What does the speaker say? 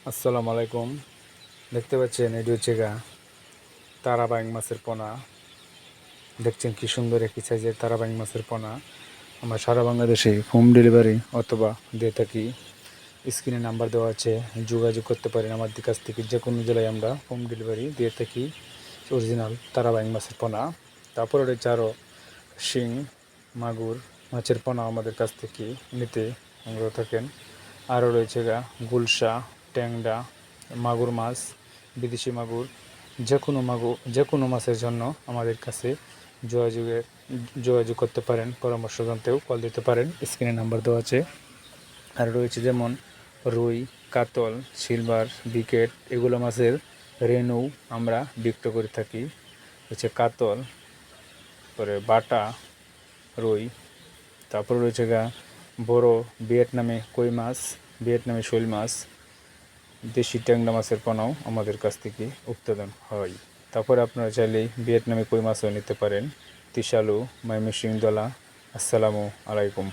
আসসালামু আলাইকুম। দেখতে পাচ্ছেন এটি হচ্ছে তারাবাইং মাছের পোনা। দেখছেন কি সুন্দর একই সাইজের তারাবাইং মাছের পোনা। আমরা সারা বাংলাদেশে হোম ডেলিভারি অথবা দিয়ে থাকি। স্ক্রিনে নাম্বার দেওয়া আছে, যোগাযোগ করতে পারেন আমাদের কাছ থেকে। যে কোনো জেলায় আমরা হোম ডেলিভারি দিয়ে থাকি অরিজিনাল তারাবাইং মাছের পোনা। তারপরে রয়েছে আরও শিং, মাগুর মাছের পোনা আমাদের কাছ থেকে নিতে সংগ্রহ থাকেন। আরও রয়েছে গুলশা, ট্যাংরা, মাগুর মাছ, বিদেশি মাগুর, যে কোনো মাছের জন্য আমাদের কাছে যোগাযোগ করতে পারেন। পরামর্শ জানতেও কল দিতে পারেন, স্ক্রিনে নাম্বার দেওয়া আছে। আর রয়েছে যেমন রুই, কাতল, সিলভার, বিকেট, এগুলো মাছের রেনু আমরা বিক্রি করে থাকি। হচ্ছে কাতল, পরে বাটা, রুই, তারপর রয়েছে বড় ভিয়েতনামে কই মাছ, ভিয়েতনামে শোল মাছ, দেশি ট্যাংরা মাছের পোনাও আমাদের কাছ থেকে উৎপাদন হয়। তারপরে আপনারা চাইলে ভিয়েতনামে কই মাছও নিতে পারেন। তিশালু, ময়মনসিংহ দলা। আসসালামু আলাইকুম।